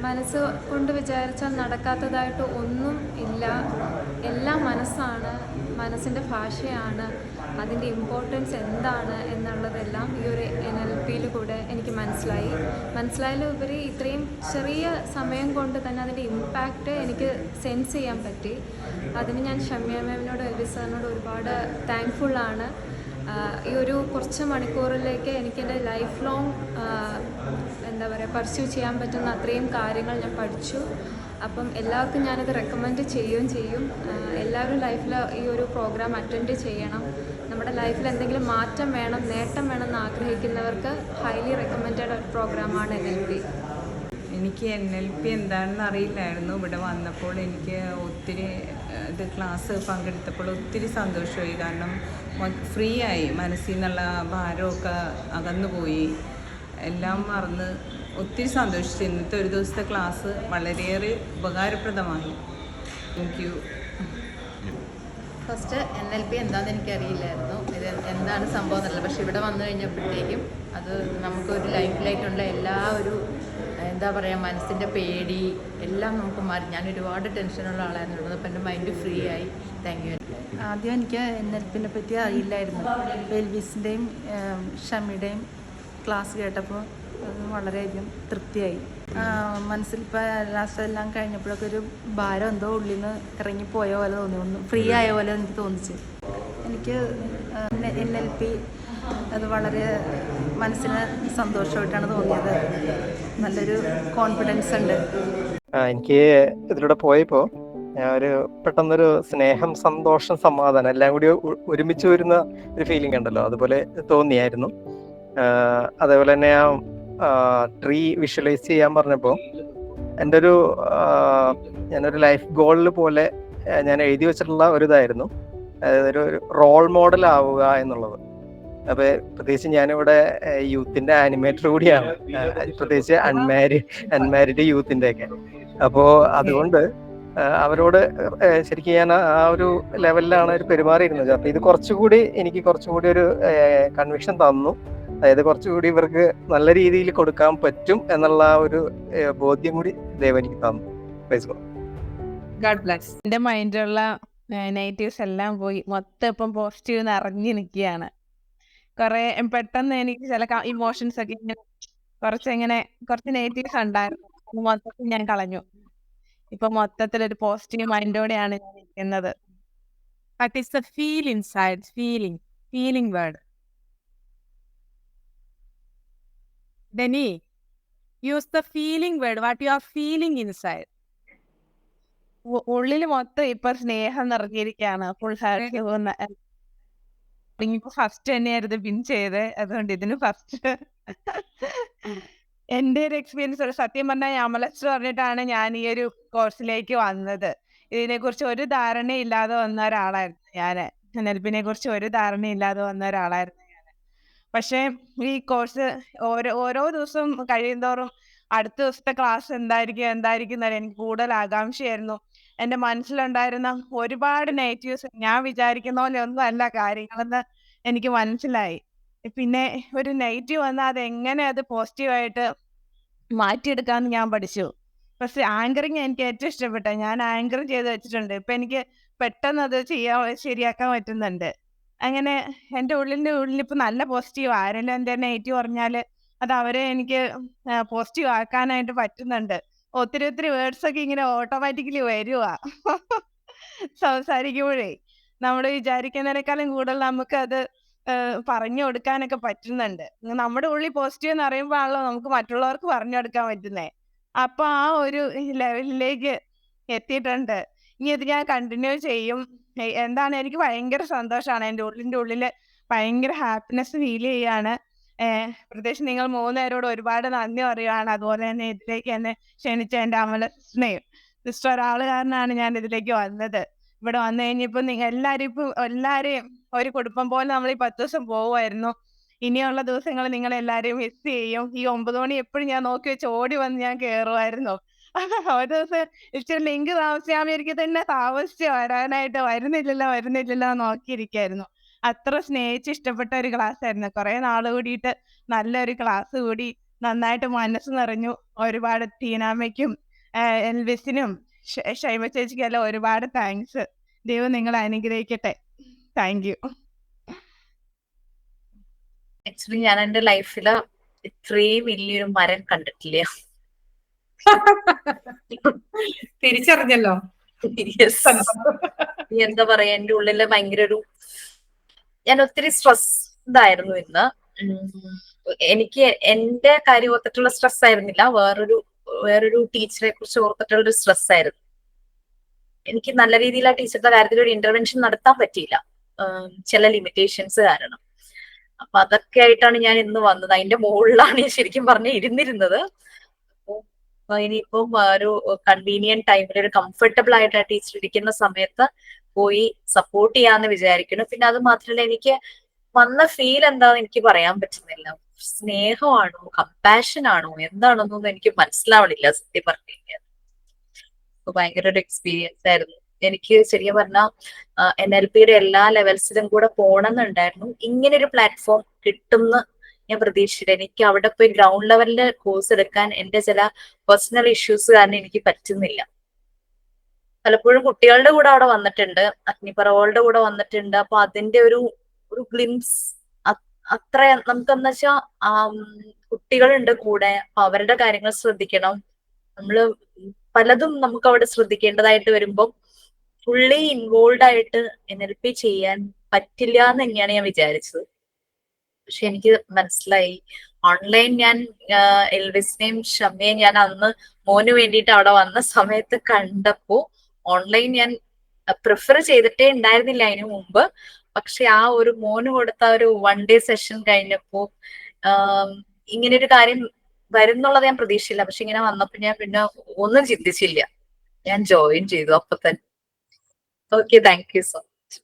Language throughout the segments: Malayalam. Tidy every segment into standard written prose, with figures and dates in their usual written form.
മനസ്സ് കൊണ്ട് വിചാരിച്ചാൽ നടക്കാത്തതായിട്ട് ഒന്നും ഇല്ല. എല്ലാം മനസ്സാണ്, മനസ്സിൻ്റെ ഭാഷയാണ്, അതിൻ്റെ ഇമ്പോർട്ടൻസ് എന്താണ് എന്നുള്ളതെല്ലാം ഈ ഒരു NLPയിൽ കൂടെ എനിക്ക് മനസ്സിലായതിലുപരി ഇത്രയും ചെറിയ സമയം കൊണ്ട് തന്നെ അതിൻ്റെ ഇമ്പാക്റ്റ് എനിക്ക് സെൻസ് ചെയ്യാൻ പറ്റി. അതിന് ഞാൻ ഷമ്യ മാമിനോട് എൽവി സാറിനോട് ഒരുപാട് താങ്ക്ഫുള്ളാണ്. ഈ ഒരു കുറച്ച് മണിക്കൂറിലേക്ക് എനിക്കെൻ്റെ ലൈഫ് ലോങ് എന്താ പറയുക പർസ്യൂ ചെയ്യാൻ പറ്റുന്ന അത്രയും കാര്യങ്ങൾ ഞാൻ പഠിച്ചു. അപ്പം എല്ലാവർക്കും ഞാനത് റെക്കമെൻഡ് ചെയ്യും. എല്ലാവരും ലൈഫിൽ ഈ ഒരു പ്രോഗ്രാം അറ്റൻഡ് ചെയ്യണം. നമ്മുടെ ലൈഫിൽ എന്തെങ്കിലും മാറ്റം വേണം, നേട്ടം വേണമെന്ന് ആഗ്രഹിക്കുന്നവർക്ക് ഹൈലി റെക്കമെൻഡഡ് ഒരു പ്രോഗ്രാമാണ് NLP. എനിക്ക് NLP എന്താണെന്ന് അറിയില്ലായിരുന്നു. ഇവിടെ വന്നപ്പോൾ എനിക്ക് ഒത്തിരി ഇത് ക്ലാസ് പങ്കെടുത്തപ്പോൾ ഒത്തിരി സന്തോഷമായി. കാരണം ഫ്രീ ആയി, മനസ്സിൽ നിന്നുള്ള ഭാരമൊക്കെ അകന്നുപോയി, എല്ലാം മറന്ന് ഒത്തിരി സന്തോഷിച്ചു. ഇന്നത്തെ ഒരു ദിവസത്തെ ക്ലാസ് വളരെയേറെ ഉപകാരപ്രദമായി. Thank you. ഫസ്റ്റ് NLP എന്താണെന്ന് എനിക്കറിയില്ലായിരുന്നു, ഇത് എന്താണ് സംഭവം എന്നുള്ളത്. പക്ഷേ ഇവിടെ വന്നു കഴിഞ്ഞപ്പോഴത്തേക്കും അത് നമുക്കൊരു ലൈഫിലായിട്ടുള്ള എല്ലാ ഒരു എന്താ പറയുക മനസ്സിൻ്റെ പേടി എല്ലാം നമുക്ക് മാറി. ഞാൻ ഒരുപാട് ടെൻഷനുള്ള ആളായിരുന്നു. അപ്പം എൻ്റെ മൈൻഡ് ഫ്രീ ആയി. Thank you. ആദ്യം എനിക്ക് NLPനെ പറ്റി അറിയില്ലായിരുന്നു. എൽവിസിൻ്റെയും ഷമിയുടെയും ക്ലാസ് കേട്ടപ്പോൾ വളരെയധികം തൃപ്തിയായി. മനസ്സിലിപ്പോൾ ലാസ്റ്റ് എല്ലാം കഴിഞ്ഞപ്പോഴൊക്കെ ഒരു ഭാരം എന്തോ ഉള്ളിൽ നിന്ന് ഇറങ്ങിപ്പോയ പോലെ തോന്നി, ഒന്ന് ഫ്രീ ആയ പോലെ എനിക്ക് തോന്നിച്ചു. എനിക്ക് NLP അത് വളരെ മനസ്സിന് സന്തോഷമായിട്ടാണ് തോന്നിയത്. നല്ലൊരു കോൺഫിഡൻസ് ഉണ്ട്. എനിക്ക് ഇതിലൂടെ പോയപ്പോൾ ഒരു പെട്ടെന്നൊരു സ്നേഹം, സന്തോഷം, സമാധാനം എല്ലാം കൂടി ഒരുമിച്ച് വരുന്ന ഒരു ഫീലിംഗ് ഉണ്ടല്ലോ, അതുപോലെ തോന്നിയായിരുന്നു. അതേപോലെ തന്നെ ട്രീ വിഷ്വലൈസ് ചെയ്യാൻ പറഞ്ഞപ്പോൾ എൻ്റെ ഞാനൊരു ലൈഫ് ഗോളിൽ പോലെ ഞാൻ എഴുതി വെച്ചിട്ടുള്ള ഒരു ഇതായിരുന്നു, ഒരു റോൾ മോഡൽ ആവുക എന്നുള്ളത്. അപ്പൊ പ്രത്യേകിച്ച് ഞാനിവിടെ യൂത്തിന്റെ ആനിമേറ്റർ കൂടിയാണ്, പ്രത്യേകിച്ച് അൺമാരിഡ് യൂത്തിന്റെ ഒക്കെ. അപ്പോ അതുകൊണ്ട് അവരോട് ശരിക്കും ഞാൻ ആ ഒരു ലെവലിലാണ് ഒരു പെരുമാറിയിരുന്നത്. അപ്പൊ ഇത് എനിക്ക് കുറച്ചുകൂടി ഒരു കൺവിക്ഷൻ തന്നു. അതായത് കുറച്ചുകൂടി ഇവർക്ക് നല്ല രീതിയിൽ കൊടുക്കാൻ പറ്റും എന്നുള്ള ഒരു ബോധ്യം കൂടി ദൈവം എനിക്ക് തന്നു. God bless. എൻ്റെ മൈൻഡിലുള്ള നെഗറ്റീവ്സ് എല്ലാം പോയി, മൊത്തം ഇപ്പം പോസിറ്റീവ് നിറഞ്ഞു നിൽക്കുകയാണ്. കുറെ പെട്ടെന്ന് എനിക്ക് ചില ഇമോഷൻസ് ഒക്കെ ഇങ്ങനെ കുറച്ച് നെഗറ്റീവ്സ് ഉണ്ടായിരുന്നു, മൊത്തത്തിൽ ഞാൻ കളഞ്ഞു. ഇപ്പൊ മൊത്തത്തിലൊരു പോസിറ്റീവ് മൈൻഡോടെയാണ് ഞാൻ ഇരിക്കുന്നത്. What is the feel inside? Feeling word. Denny, use the feeling word. What you are feeling inside? ഉള്ളിൽ മൊത്തം ഇപ്പൊ സ്നേഹം നിറഞ്ഞിരിക്കുകയാണ്. Full happy. ഇപ്പൊ ഫസ്റ്റ് തന്നെയായിരുന്നു പിൻ ചെയ്ത്, അതുകൊണ്ട് ഇതിന് ഫസ്റ്റ്. എൻ്റെ ഒരു എക്സ്പീരിയൻസ് സത്യം പറഞ്ഞാൽ അമലസ് പറഞ്ഞിട്ടാണ് ഞാൻ ഈ ഒരു കോഴ്സിലേക്ക് വന്നത്. ഇതിനെക്കുറിച്ച് ഒരു ധാരണയില്ലാതെ വന്ന ഒരാളായിരുന്നു ഞാൻ. NLPനെ കുറിച്ച് ഒരു ധാരണയില്ലാതെ വന്ന ഒരാളായിരുന്നു ഞാൻ. പക്ഷേ ഈ കോഴ്സ് ഓരോ ദിവസവും കഴിയുന്തോറും അടുത്ത ദിവസത്തെ ക്ലാസ് എന്തായിരിക്കും എന്നല്ല എനിക്ക് കൂടുതൽ ആകാംക്ഷയായിരുന്നു. എൻ്റെ മനസ്സിലുണ്ടായിരുന്ന ഒരുപാട് നെഗറ്റീവ്സ് ഞാൻ വിചാരിക്കുന്ന പോലെ ഒന്നും അല്ല കാര്യങ്ങളെന്ന് എനിക്ക് മനസ്സിലായി. പിന്നെ ഒരു നെഗറ്റീവ് വന്നാൽ അത് പോസിറ്റീവായിട്ട് മാറ്റിയെടുക്കാമെന്ന് ഞാൻ പഠിച്ചു. പക്ഷെ ആങ്കറിങ് എനിക്ക് ഏറ്റവും ഇഷ്ടപ്പെട്ട, ഞാൻ ആങ്കർ ചെയ്ത് വെച്ചിട്ടുണ്ട്. ഇപ്പം എനിക്ക് പെട്ടെന്ന് അത് ശരിയാക്കാൻ പറ്റുന്നുണ്ട്. അങ്ങനെ എൻ്റെ ഉള്ളിൽ ഇപ്പം നല്ല പോസിറ്റീവ്. ആരെങ്കിലും എൻ്റെ നെഗറ്റീവ് പറഞ്ഞാൽ അത് അവരെ എനിക്ക് പോസിറ്റീവ് ആക്കാനായിട്ട് പറ്റുന്നുണ്ട്. ഒത്തിരി വേർഡ്സ് ഒക്കെ ഇങ്ങനെ ഓട്ടോമാറ്റിക്കലി വരുവാ സംസാരിക്കുമ്പോഴേ. നമ്മൾ വിചാരിക്കുന്നതിനേക്കാളും കൂടുതൽ നമുക്കത് പറഞ്ഞു കൊടുക്കാനൊക്കെ പറ്റുന്നുണ്ട്. നമ്മുടെ ഉള്ളിൽ പോസിറ്റീവ് എന്ന് അറിയുമ്പോഴാണല്ലോ നമുക്ക് മറ്റുള്ളവർക്ക് പറഞ്ഞു കൊടുക്കാൻ പറ്റുന്നേ. അപ്പൊ ആ ഒരു ലെവലിലേക്ക് എത്തിയിട്ടുണ്ട്. ഇനി ഇത് ഞാൻ കണ്ടിന്യൂ ചെയ്യും. എന്താണ്, എനിക്ക് ഭയങ്കര സന്തോഷമാണ്. എൻ്റെ ഉള്ളിൽ ഭയങ്കര ഹാപ്പിനെസ് ഫീൽ ചെയ്യാണ്. പ്രത്യേകിച്ച് നിങ്ങൾ 3 പേരോട് ഒരുപാട് നന്ദി പറയുകയാണ്. അതുപോലെ തന്നെ ഇതിലേക്ക് എന്നെ ക്ഷണിച്ച എൻ്റെ അമല സിസ്റ്റർ ഒരാൾ കാരനാണ് ഞാൻ ഇതിലേക്ക് വന്നത്. ഇവിടെ വന്നു കഴിഞ്ഞപ്പോൾ എല്ലാവരെയും ഒരു കുടുംബം പോലെ നമ്മൾ ഈ 10 ദിവസം പോവുമായിരുന്നു. ഇനിയുള്ള ദിവസങ്ങൾ നിങ്ങൾ എല്ലാവരെയും മിസ് ചെയ്യും. ഈ 9 മണി എപ്പോഴും ഞാൻ നോക്കി വെച്ച് ഓടി വന്ന് ഞാൻ കയറുമായിരുന്നു. ഒരു ദിവസം ഇച്ചിരി ലിങ്ക് താമസിക്കാമെങ്കിൽ തന്നെ താമസിച്ച് വരാനായിട്ട് വരുന്നില്ലല്ലോ നോക്കിയിരിക്കായിരുന്നു. അത്ര സ്നേഹിച്ച് ഇഷ്ടപ്പെട്ട ഒരു ക്ലാസ് ആയിരുന്നു. കുറെ നാൾ കൂടിയിട്ട് നല്ലൊരു ക്ലാസ് കൂടി നന്നായിട്ട് മനസ്സ് നിറഞ്ഞു. ഒരുപാട് ടീനാമ്മയ്ക്കും എൽവിസിനും ഷൈമ ചേച്ചിക്കെല്ലാം ഒരുപാട് താങ്ക്സ്. ദൈവം നിങ്ങളെ അനുഗ്രഹിക്കട്ടെ. Thank you. ആക്ച്വലി ഞാൻ എന്റെ ലൈഫില് ഇത്രയും വലിയൊരു മരം കണ്ടിട്ടില്ല. തിരിച്ചറിഞ്ഞല്ലോ. Yes. എന്താ പറയാ, എന്റെ ഉള്ളില് ഭയങ്കര ഞാൻ ഒത്തിരി സ്ട്രെസ് ഇതായിരുന്നു ഇന്ന്. എനിക്ക് എന്റെ കാര്യം ഓർത്തിട്ടുള്ള സ്ട്രെസ് ആയിരുന്നില്ല, വേറൊരു ടീച്ചറെ കുറിച്ച് ഓർത്തിട്ടുള്ള ഒരു സ്ട്രെസ് ആയിരുന്നു. എനിക്ക് നല്ല രീതിയിൽ ആ ടീച്ചറുടെ കാര്യത്തിൽ ഒരു ഇന്റർവെൻഷൻ നടത്താൻ പറ്റിയില്ല, ചില ലിമിറ്റേഷൻസ് കാരണം. അപ്പൊ അതൊക്കെ ആയിട്ടാണ് ഞാൻ ഇന്ന് വന്നത്. അതിന്റെ മുകളിലാണ് ഞാൻ ശരിക്കും പറഞ്ഞ ഇരുന്നിരുന്നത്. ഇനിയിപ്പം ഒരു കൺവീനിയന്റ് ടൈമിൽ ഒരു കംഫർട്ടബിൾ ആയിട്ട് ആ ടീച്ചർ ഇരിക്കുന്ന സമയത്ത് പോയി സപ്പോർട്ട് ചെയ്യാന്ന് വിചാരിക്കുന്നു. പിന്നെ അത് മാത്രമല്ല, എനിക്ക് വന്ന ഫീൽ എന്താന്ന് എനിക്ക് പറയാൻ പറ്റുന്നില്ല. സ്നേഹമാണോ കമ്പാഷൻ ആണോ എന്താണെന്നൊന്നും എനിക്ക് മനസ്സിലാവണില്ല സത്യം പറഞ്ഞു കഴിഞ്ഞാൽ. ഭയങ്കര ഒരു എക്സ്പീരിയൻസ് ആയിരുന്നു. എനിക്ക് ശരിക്കും പറഞ്ഞാൽ NLPയുടെ എല്ലാ ലെവൽസിലും കൂടെ പോകണമെന്നുണ്ടായിരുന്നു. ഇങ്ങനെ ഒരു പ്ലാറ്റ്ഫോം കിട്ടുമെന്ന് ഞാൻ പ്രതീക്ഷിച്ചില്ല. എനിക്ക് അവിടെ പോയി ഗ്രൗണ്ട് ലെവലില് കോഴ്സ് എടുക്കാൻ എന്റെ ചില പേഴ്സണൽ ഇഷ്യൂസ് കാരണം എനിക്ക് പറ്റുന്നില്ല. പലപ്പോഴും കുട്ടികളുടെ കൂടെ അവിടെ വന്നിട്ടുണ്ട്, അഗ്നിപർവകളുടെ കൂടെ വന്നിട്ടുണ്ട്. അപ്പൊ അതിന്റെ ഒരു ഗ്ലിംസ് അത്ര നമുക്കെന്ന് വെച്ചാൽ കുട്ടികളുണ്ട് കൂടെ, അപ്പൊ അവരുടെ കാര്യങ്ങൾ ശ്രദ്ധിക്കണം. നമ്മള് പലതും നമുക്ക് അവിടെ ശ്രദ്ധിക്കേണ്ടതായിട്ട് വരുമ്പം ഫുള്ളി ഇൻവോൾവ് ആയിട്ട് NLP ചെയ്യാൻ പറ്റില്ല എന്ന് തന്നെയാണ് ഞാൻ വിചാരിച്ചത്. പക്ഷെ എനിക്ക് മനസ്സിലായി ഓൺലൈൻ ഞാൻ എൽവിസിനെയും ഷമ്മയെയും ഞാൻ അന്ന് മോന് വേണ്ടിയിട്ട് അവിടെ വന്ന സമയത്ത് കണ്ടപ്പോ ഓൺലൈൻ ഞാൻ പ്രിഫർ ചെയ്തിട്ടേ ഉണ്ടായിരുന്നില്ല അതിനു മുമ്പ്. പക്ഷെ ആ ഒരു മോന് കൊടുത്ത ഒരു 1 day സെഷൻ കഴിഞ്ഞപ്പോ ഇങ്ങനെ ഒരു കാര്യം വരുന്നുള്ളത് ഞാൻ പ്രതീക്ഷിച്ചില്ല. പക്ഷെ ഇങ്ങനെ വന്നപ്പോ ഞാൻ പിന്നെ ഒന്നും ചിന്തിച്ചില്ല, ഞാൻ ജോയിൻ ചെയ്തു അപ്പൊ തന്നെ. Okay, thank you so much.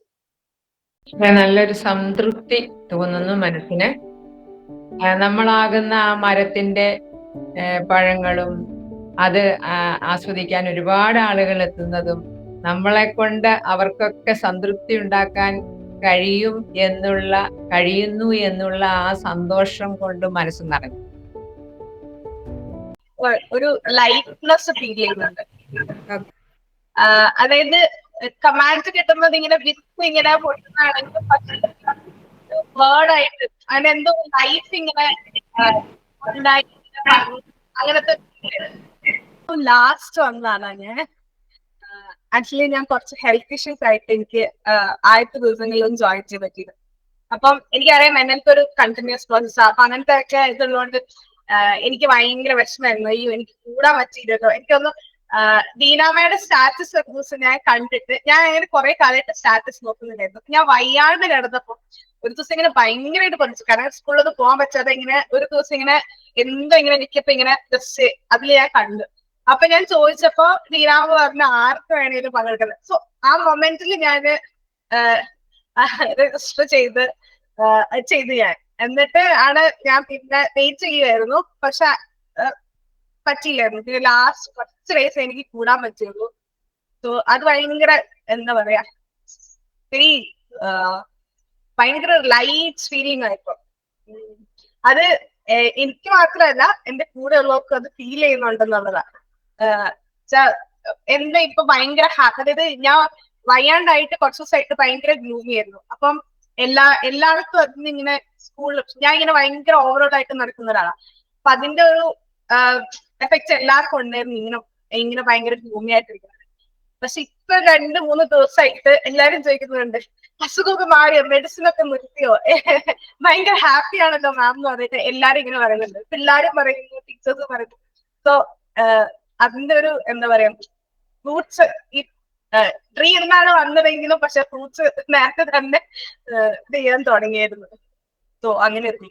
നല്ലൊരു സംതൃപ്തി തോന്നുന്നു മനസ്സിന്. നമ്മളാകുന്ന ആ മരത്തിന്റെ പഴങ്ങളും അത് ആസ്വദിക്കാൻ ഒരുപാട് ആളുകൾ എത്തുന്നതും നമ്മളെ കൊണ്ട് അവർക്കൊക്കെ സംതൃപ്തി ഉണ്ടാക്കാൻ കഴിയുന്നു എന്നുള്ള ആ സന്തോഷം കൊണ്ട് മനസ്സ് നിറഞ്ഞു. ഒരു ലൈറ്റ്നെസ് ഫീൽ ചെയ്യുന്നുണ്ട്. അതായത് കമാൻഡ്സ് കിട്ടുന്നത് ഇങ്ങനെ വിത്ത് ഇങ്ങനെ പൊട്ടുന്നതാണെങ്കിൽ വേർഡായിട്ട് അതിനെന്തോ ലൈഫ് ഇങ്ങനെ അങ്ങനത്തെ ലാസ്റ്റ് വന്നതാണ് ഞാൻ. ആക്ച്വലി ഞാൻ കുറച്ച് ഹെൽത്ത് ഇഷ്യൂസ് ആയിട്ട് എനിക്ക് ആദ്യത്തെ ദിവസങ്ങളിലൊന്നും ജോയിൻ ചെയ്യാൻ പറ്റിയത്. അപ്പം എനിക്കറിയാം NLP ഒരു കണ്ടിന്യൂസ് പ്രോസസ്. അപ്പൊ അങ്ങനത്തെ ഒക്കെ ഇതുള്ളതുകൊണ്ട് എനിക്ക് ഭയങ്കര വിഷമായിരുന്നു. അയ്യോ എനിക്ക് കൂടാൻ പറ്റിയില്ലല്ലോ. എനിക്കൊന്ന് ദീനാമയുടെ സ്റ്റാറ്റസ് ദിവസം ഞാൻ കണ്ടിട്ട് ഞാൻ അങ്ങനെ കുറെ കാലമായിട്ട് സ്റ്റാറ്റസ് നോക്കുന്നുണ്ടായിരുന്നു. ഞാൻ വയ്യാണ്ട് കിടന്നപ്പോ ഒരു ദിവസം ഇങ്ങനെ ഭയങ്കരമായിട്ട് പഠിച്ചു. കാരണം സ്കൂളിലൊന്നും പോകാൻ പറ്റാതെ ഇങ്ങനെ ഒരു ദിവസം ഇങ്ങനെ എന്തോ ഇങ്ങനെ എനിക്കപ്പോ ഇങ്ങനെ ജസ്റ്റ് അതിൽ ഞാൻ കണ്ടു. അപ്പൊ ഞാൻ ചോദിച്ചപ്പോ ദീനാമ പറഞ്ഞ ആർക്ക് വേണേലും പങ്കെടുക്കുന്നത്. സോ ആ മൊമെന്റിൽ ഞാൻ രജിസ്റ്റർ ചെയ്ത് ഞാൻ. എന്നിട്ട് ആണ് ഞാൻ പിന്നെ വെയിറ്റ് ചെയ്യുമായിരുന്നു. പക്ഷെ പറ്റിയില്ലായിരുന്നു. പിന്നെ ലാസ്റ്റ് കുറച്ച് ഡേയ്സ് എനിക്ക് കൂടാൻ പറ്റുള്ളൂ. സോ അത് ഭയങ്കര എന്താ പറയാ, ഭയങ്കര ലൈറ്റ് ഫീലിംഗ് ആയിപ്പോ. അത് എനിക്ക് മാത്രമല്ല എന്റെ കൂടെ ഉള്ളവർക്കും അത് ഫീൽ ചെയ്യുന്നുണ്ടെന്നുള്ളതാണ്. എന്താ ഇപ്പൊ ഭയങ്കര അതായത് ഞാൻ വയ്യാണ്ടായിട്ട് കുറച്ച് ദിവസമായിട്ട് ഭയങ്കര ഗ്ലൂമി ആയിരുന്നു. അപ്പം എല്ലായിടത്തും അതിന് ഇങ്ങനെ സ്കൂളിൽ ഞാൻ ഇങ്ങനെ ഭയങ്കര ഓവറോൾ ആയിട്ട് നടക്കുന്ന ഒരാളാണ്. അപ്പൊ അതിന്റെ ഒരു എഫക്ട് എല്ലാവർക്കും ഉണ്ടായിരുന്നു, ഇങ്ങനെ ഭയങ്കര ഗ്ലൂമി ആയിട്ടിരിക്കുന്നത്. പക്ഷെ ഇപ്പൊ 2-3 ദിവസമായിട്ട് എല്ലാരും ചോദിക്കുന്നുണ്ട് അസുഖമൊക്കെ മാറിയോ, മെഡിസിൻ ഒക്കെ നിർത്തിയോ, ഭയങ്കര ഹാപ്പി ആണല്ലോ മാം എന്ന് പറഞ്ഞിട്ട് എല്ലാരും ഇങ്ങനെ പറയുന്നുണ്ട്. പിള്ളേരും പറയുന്നു, ടീച്ചേഴ്സ് പറയുന്നു. സോ അതിന്റെ ഒരു എന്താ പറയാ, ഫ്രൂട്ട്സ് ഈ ട്രീ എന്നാണ് വന്നതെങ്കിലും പക്ഷെ ഫ്രൂട്ട്സ് നേരത്തെ തന്നെ ഇത് ചെയ്യാൻ തുടങ്ങിയായിരുന്നു. സോ അങ്ങനെ എത്തി.